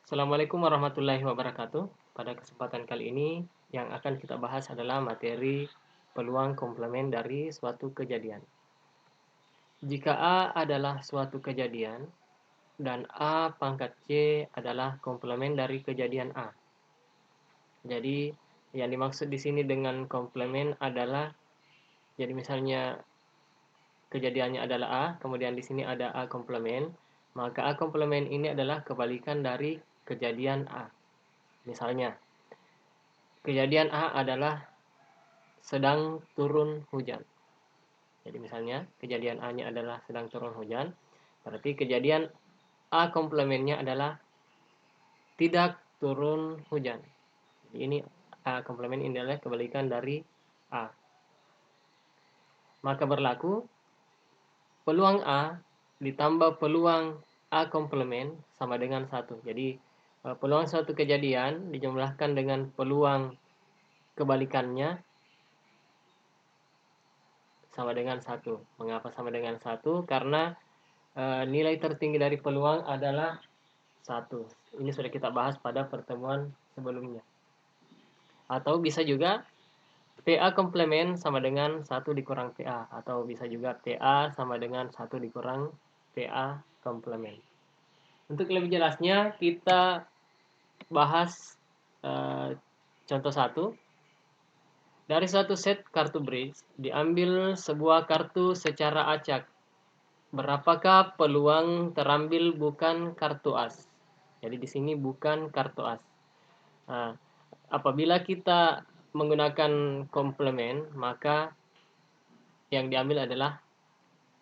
Assalamualaikum warahmatullahi wabarakatuh. Pada kesempatan kali ini yang akan kita bahas adalah materi peluang komplement dari suatu kejadian. Jika A adalah suatu kejadian dan A pangkat C adalah komplement dari kejadian A. Jadi yang dimaksud di sini dengan komplement adalah jadi misalnya kejadiannya adalah A, kemudian di sini ada A komplement, maka A komplement ini adalah kebalikan dari kejadian A. Misalnya, kejadian A adalah sedang turun hujan. Jadi misalnya kejadian A-nya adalah sedang turun hujan, berarti kejadian A komplementnya adalah tidak turun hujan. Jadi ini A komplement ini adalah kebalikan dari A. Maka berlaku peluang A ditambah peluang A komplement sama dengan 1. Jadi peluang suatu kejadian dijumlahkan dengan peluang kebalikannya sama dengan 1. Mengapa sama dengan 1? Karena nilai tertinggi dari peluang adalah 1. Ini sudah kita bahas pada pertemuan sebelumnya. Atau bisa juga PA komplement sama dengan 1 dikurang PA. Atau bisa juga PA sama dengan 1 dikurang PA komplement. Untuk lebih jelasnya kita bahas contoh 1. Dari suatu set kartu bridge diambil sebuah kartu secara acak. Berapakah peluang terambil bukan kartu as? Jadi di sini bukan kartu as. Nah, apabila kita menggunakan komplement, maka yang diambil adalah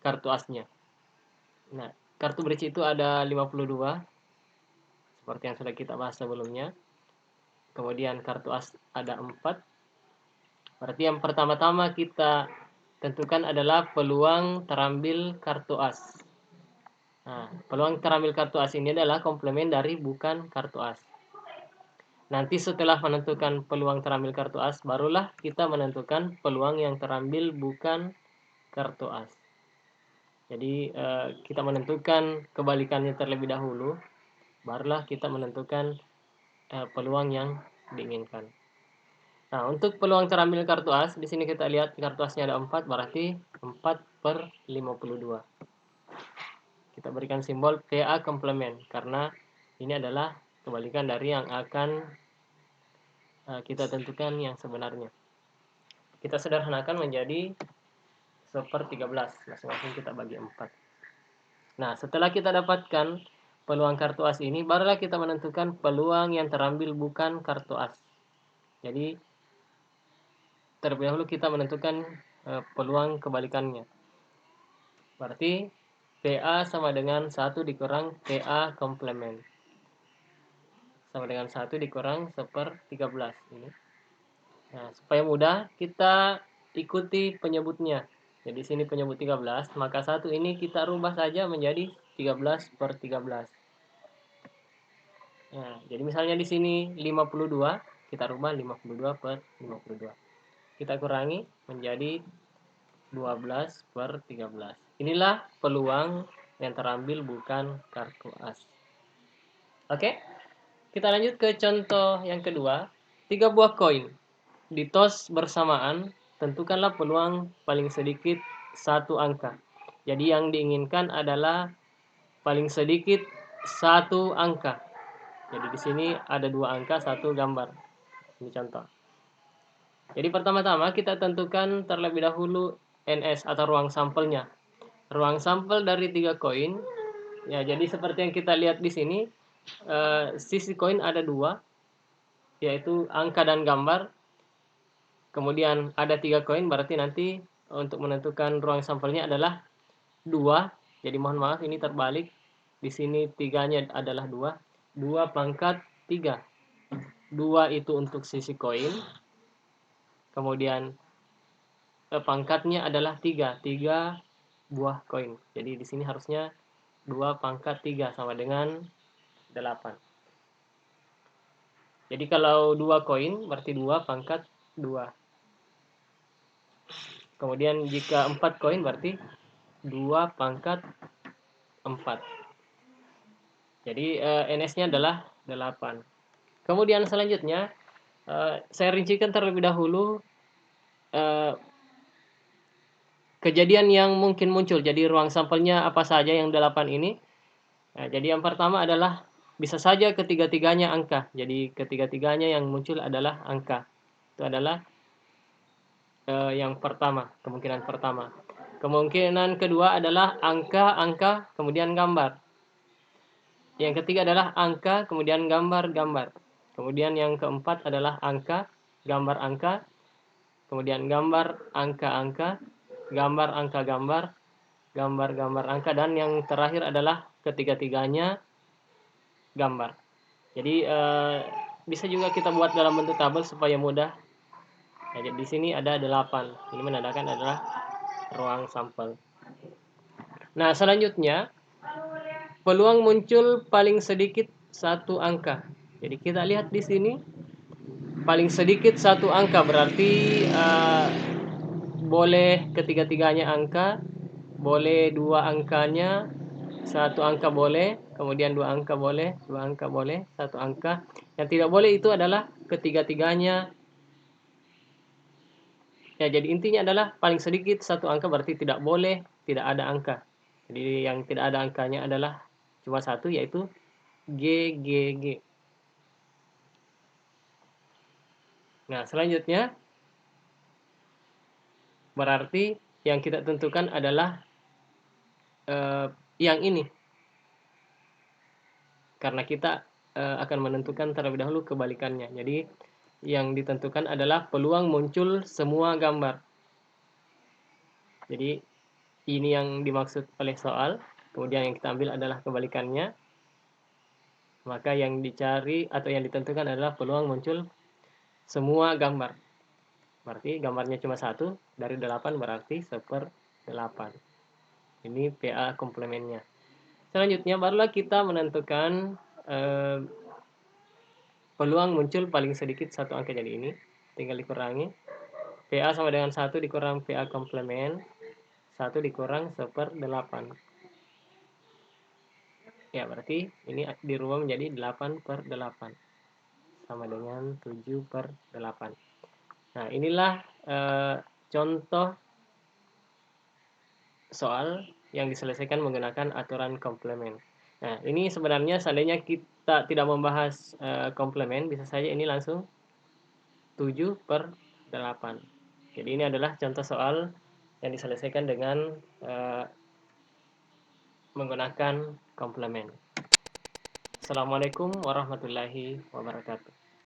kartu asnya. Nah, kartu bridge itu ada 52, seperti yang sudah kita bahas sebelumnya. Kemudian kartu as ada 4. Berarti yang pertama-tama kita tentukan adalah peluang terambil kartu as. Nah, peluang terambil kartu as ini adalah komplement dari bukan kartu as. Nanti setelah menentukan peluang terambil kartu as, barulah kita menentukan peluang yang terambil bukan kartu as. Jadi kita menentukan kebalikannya terlebih dahulu, barulah kita menentukan peluang yang diinginkan. Nah, untuk peluang terambil kartu as, di sini kita lihat kartu asnya ada 4, berarti 4/52. Kita berikan simbol PA komplement, karena ini adalah kebalikan dari yang akan kita tentukan yang sebenarnya. Kita sederhanakan menjadi 1/13, masing-masing kita bagi 4. Nah, setelah kita dapatkan peluang kartu as ini, barulah kita menentukan peluang yang terambil bukan kartu as. Jadi, terlebih dahulu kita menentukan peluang kebalikannya. Berarti, PA sama dengan 1 dikurang PA komplement. Sama dengan 1 dikurang 1/13 ini. Nah, supaya mudah, kita ikuti penyebutnya. Jadi sini penyebut 13, maka 1 ini kita rubah saja menjadi 13/13. Nah, jadi misalnya di sini 52, kita rubah 52/52. Kita kurangi menjadi 12/13. Inilah peluang yang terambil bukan kartu as. Oke, kita lanjut ke contoh yang kedua. 3 buah koin ditos bersamaan, tentukanlah peluang paling sedikit satu angka. Jadi yang diinginkan adalah paling sedikit satu angka. Jadi di sini ada 2 angka, 1 gambar. Ini contoh. Jadi pertama-tama kita tentukan terlebih dahulu NS atau ruang sampelnya. Ruang sampel dari 3 koin. Ya, jadi seperti yang kita lihat di sini, sisi koin ada 2, yaitu angka dan gambar. Kemudian ada 3 koin, berarti nanti untuk menentukan ruang sampelnya adalah 2. Jadi mohon maaf ini terbalik. Di sini 3-nya adalah 2. 2 pangkat 3. 2 itu untuk sisi koin. Kemudian pangkatnya adalah 3. 3 buah koin. Jadi di sini harusnya 2 pangkat 3 sama dengan 8. Jadi kalau 2 koin berarti 2 pangkat 2. Kemudian jika 4 koin berarti 2 pangkat 4. Jadi NS-nya adalah 8. Kemudian selanjutnya saya rincikan terlebih dahulu eh, kejadian yang mungkin muncul. Jadi ruang sampelnya apa saja yang 8 ini. Nah, jadi yang pertama adalah bisa saja ketiga-tiganya angka. Jadi ketiga-tiganya yang muncul adalah angka. Itu adalah yang pertama, kemungkinan pertama. Kemungkinan kedua adalah angka-angka kemudian gambar. Yang ketiga adalah angka kemudian gambar-gambar. Kemudian yang keempat adalah angka, gambar angka, kemudian gambar angka-angka, gambar angka gambar, gambar-gambar angka, dan yang terakhir adalah ketiga-tiganya gambar. Jadi bisa juga kita buat dalam bentuk tabel supaya mudah. Nah, jadi di sini ada 8. Ini menandakan adalah ruang sampel. Nah, selanjutnya peluang muncul paling sedikit satu angka. Jadi kita lihat di sini paling sedikit satu angka berarti boleh ketiga-tiganya angka, boleh dua angkanya, satu angka boleh, kemudian dua angka boleh, dua angka boleh, satu angka. Yang tidak boleh itu adalah ketiga-tiganya. Ya, jadi intinya adalah paling sedikit satu angka berarti tidak boleh tidak ada angka. Jadi yang tidak ada angkanya adalah cuma satu, yaitu G, G, G. Nah, selanjutnya berarti yang kita tentukan adalah yang ini. Karena kita akan menentukan terlebih dahulu kebalikannya. Jadi yang ditentukan adalah peluang muncul semua gambar. Jadi ini yang dimaksud oleh soal. Kemudian yang kita ambil adalah kebalikannya. Maka yang dicari atau yang ditentukan adalah peluang muncul semua gambar. Berarti gambarnya cuma satu, dari 8 berarti 1/8. Ini PA komplemennya. Selanjutnya barulah kita menentukan peluang muncul paling sedikit satu angka. Jadi ini tinggal dikurangi. PA sama dengan 1 dikurang PA komplemen. 1 dikurang 1/8. Ya, berarti ini dirubah menjadi 8/8. Sama dengan 7/8. Nah, inilah contoh soal yang diselesaikan menggunakan aturan komplemen. Nah, ini sebenarnya seandainya kita tidak membahas komplemen, bisa saja ini langsung 7/8. Jadi ini adalah contoh soal yang diselesaikan dengan menggunakan komplemen. Assalamualaikum warahmatullahi wabarakatuh.